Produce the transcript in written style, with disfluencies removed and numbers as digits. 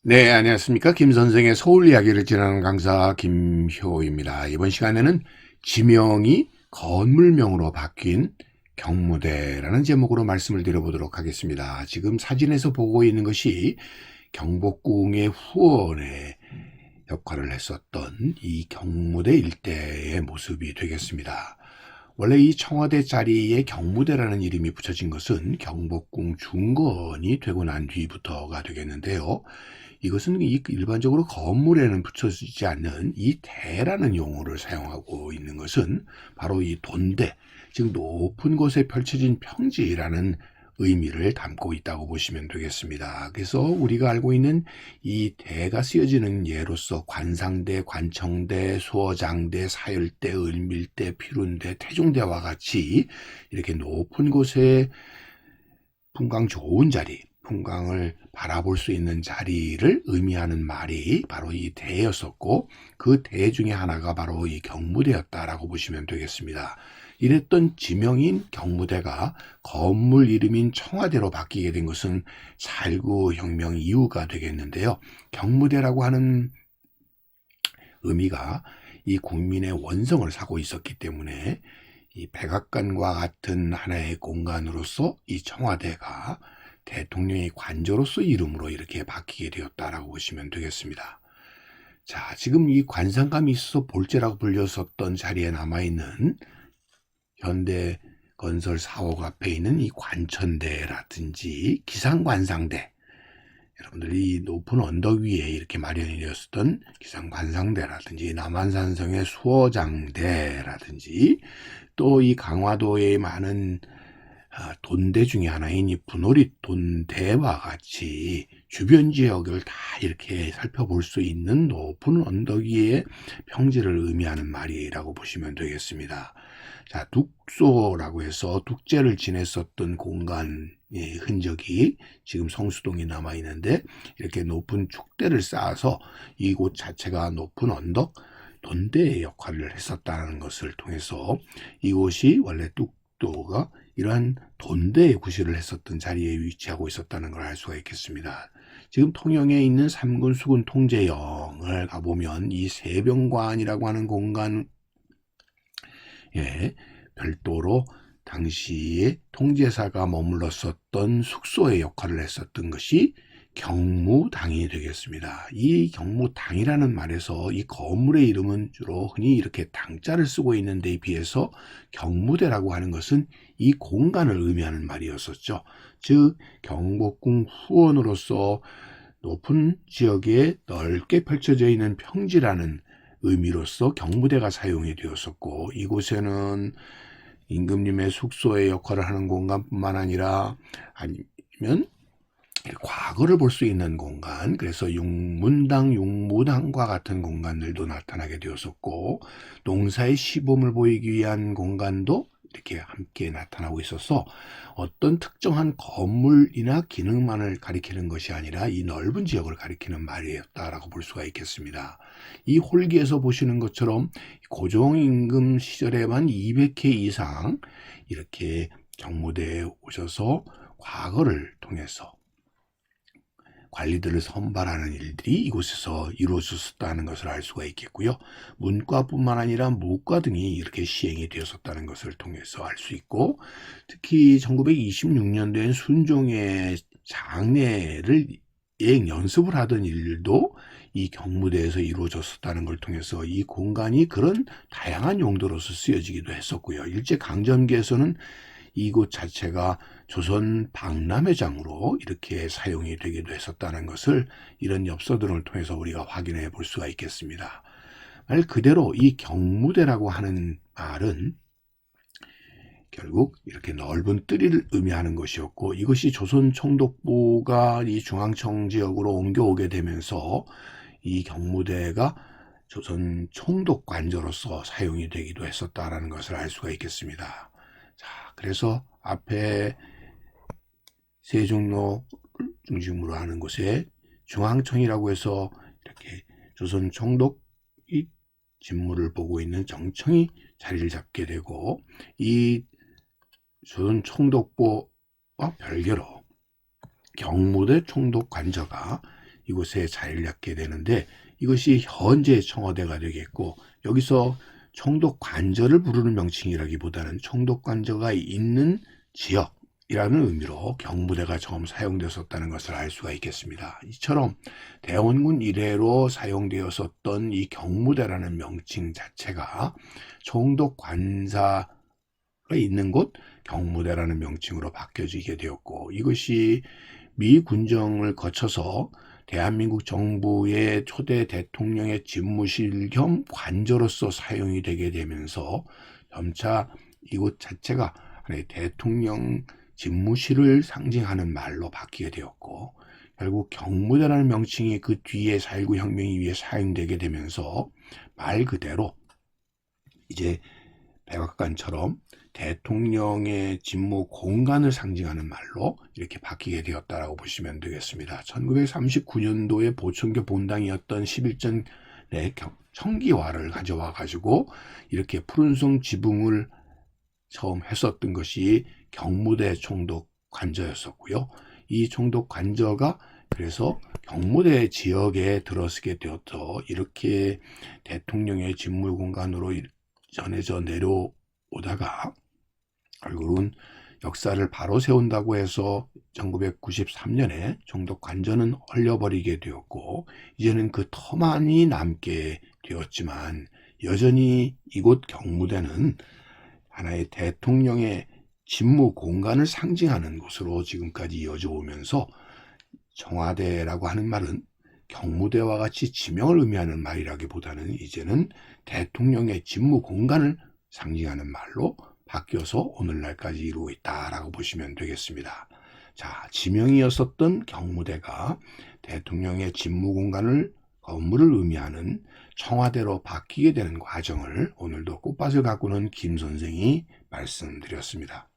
네, 안녕하십니까. 김 선생의 서울 이야기를 진행하는 강사 김효입니다. 이번 시간에는 지명이 건물명으로 바뀐 경무대라는 제목으로 말씀을 드려보도록 하겠습니다. 지금 사진에서 보고 있는 것이 경복궁의 후원에 역할을 했었던 이 경무대 일대의 모습이 되겠습니다. 원래 이 청와대 자리에 경무대라는 이름이 붙여진 것은 경복궁 중건이 되고 난 뒤부터가 되겠는데요. 이것은 일반적으로 건물에는 붙여지지 않는 이 대라는 용어를 사용하고 있는 것은 바로 이 돈대, 즉 높은 곳에 펼쳐진 평지라는 의미를 담고 있다고 보시면 되겠습니다. 그래서 우리가 알고 있는 이 대가 쓰여지는 예로서 관상대, 관청대, 수어장대, 사열대, 을밀대, 피룬대, 태종대와 같이 이렇게 높은 곳에 풍광 좋은 자리, 풍광을 바라볼 수 있는 자리를 의미하는 말이 바로 이 대였었고, 그 대 중에 하나가 바로 이 경무대였다라고 보시면 되겠습니다. 이랬던 지명인 경무대가 건물 이름인 청와대로 바뀌게 된 것은 4.19 혁명 이후가 되겠는데요. 경무대라고 하는 의미가 이 국민의 원성을 사고 있었기 때문에 이 백악관과 같은 하나의 공간으로서 이 청와대가 대통령의 관저로서 이름으로 이렇게 바뀌게 되었다라고 보시면 되겠습니다. 자, 지금 이 관상감이 있어서 볼제라고 불렸었던 자리에 남아있는 현대 건설 사옥 앞에 있는 이 관천대라든지 기상관상대, 여러분들이 높은 언덕 위에 이렇게 마련이 되었었던 기상관상대라든지 남한산성의 수어장대라든지 또 이 강화도의 많은 돈대 중에 하나인 이 분호리 돈대와 같이 주변 지역을 다 이렇게 살펴볼 수 있는 높은 언덕 위의 평지를 의미하는 말이라고 보시면 되겠습니다. 자, 둑소라고 해서 둑제를 지냈었던 공간의 흔적이 지금 성수동에 남아 있는데, 이렇게 높은 축대를 쌓아서 이곳 자체가 높은 언덕, 돈대의 역할을 했었다는 것을 통해서 이곳이 원래 뚝도가 이러한 돈대의 구실을 했었던 자리에 위치하고 있었다는 걸 알 수가 있겠습니다. 지금 통영에 있는 삼군 수군 통제영을 가보면 이 세병관이라고 하는 공간에 별도로 당시에 통제사가 머물렀었던 숙소의 역할을 했었던 것이 경무당이 되겠습니다. 이 경무당이라는 말에서 이 건물의 이름은 주로 흔히 이렇게 당자를 쓰고 있는 데에 비해서 경무대라고 하는 것은 이 공간을 의미하는 말이었었죠. 즉 경복궁 후원으로서 높은 지역에 넓게 펼쳐져 있는 평지라는 의미로서 경무대가 사용이 되었었고, 이곳에는 임금님의 숙소의 역할을 하는 공간뿐만 아니라 아니면 과거를 볼 수 있는 공간, 그래서 육문당, 육무당과 같은 공간들도 나타나게 되었었고, 농사의 시범을 보이기 위한 공간도 이렇게 함께 나타나고 있어서 어떤 특정한 건물이나 기능만을 가리키는 것이 아니라 이 넓은 지역을 가리키는 말이었다라고 볼 수가 있겠습니다. 이 홀기에서 보시는 것처럼 고종임금 시절에만 200회 이상 이렇게 경무대에 오셔서 과거를 통해서 관리들을 선발하는 일들이 이곳에서 이루어졌다는 것을 알 수가 있겠고요. 문과뿐만 아니라 무과 등이 이렇게 시행이 되었었다는 것을 통해서 알 수 있고, 특히 1926년도엔 순종의 장례를 연습을 하던 일도 이 경무대에서 이루어졌었다는 걸 통해서 이 공간이 그런 다양한 용도로서 쓰여지기도 했었고요. 일제강점기에서는 이곳 자체가 조선 박람회장으로 이렇게 사용이 되기도 했었다는 것을 이런 엽서들을 통해서 우리가 확인해 볼 수가 있겠습니다. 말 그대로 이 경무대라고 하는 말은 결국 이렇게 넓은 뜰을 의미하는 것이었고, 이것이 조선 총독부가 이 중앙청 지역으로 옮겨오게 되면서 이 경무대가 조선 총독 관저로서 사용이 되기도 했었다라는 것을 알 수가 있겠습니다. 자, 그래서 앞에 세종로 중심으로 하는 곳에 중앙청이라고 해서 이렇게 조선 총독이 진무를 보고 있는 정청이 자리를 잡게 되고, 이 조선 총독부와 별개로 경무대 총독 관저가 이곳에 자리를 잡게 되는데 이것이 현재 청와대가 되겠고 여기서 총독관저를 부르는 명칭이라기보다는 총독관저가 있는 지역이라는 의미로 경무대가 처음 사용되었다는 것을 알 수가 있겠습니다. 이처럼 대원군 이래로 사용되었었던 이 경무대라는 명칭 자체가 총독관사가 있는 곳 경무대라는 명칭으로 바뀌어지게 되었고 이것이 미 군정을 거쳐서 대한민국 정부의 초대 대통령의 집무실 겸 관저로서 사용이 되게 되면서 점차 이곳 자체가 하나의 대통령 집무실을 상징하는 말로 바뀌게 되었고 결국 경무대라는 명칭이 그 뒤에 4.19 혁명 이후에 사용되게 되면서 말 그대로 이제 백악관처럼 대통령의 직무 공간을 상징하는 말로 이렇게 바뀌게 되었다라고 보시면 되겠습니다. 1939년도에 보천교 본당이었던 11전의 청기화를 가져와 가지고 이렇게 푸른송 지붕을 처음 했었던 것이 경무대 총독 관저였었고요. 이 총독 관저가 그래서 경무대 지역에 들어서게 되어서 이렇게 대통령의 직무 공간으로 전해져 내려오다가 결국은 역사를 바로 세운다고 해서 1993년에 총독 관저는 헐려버리게 되었고 이제는 그 터만이 남게 되었지만 여전히 이곳 경무대는 하나의 대통령의 직무 공간을 상징하는 곳으로 지금까지 이어져 오면서 청와대라고 하는 말은 경무대와 같이 지명을 의미하는 말이라기보다는 이제는 대통령의 직무 공간을 상징하는 말로 바뀌어서 오늘날까지 이루고 있다라고 보시면 되겠습니다. 자, 지명이었었던 경무대가 대통령의 직무 공간을 건물을 의미하는 청와대로 바뀌게 되는 과정을 오늘도 꽃밭을 가꾸는 김 선생이 말씀드렸습니다.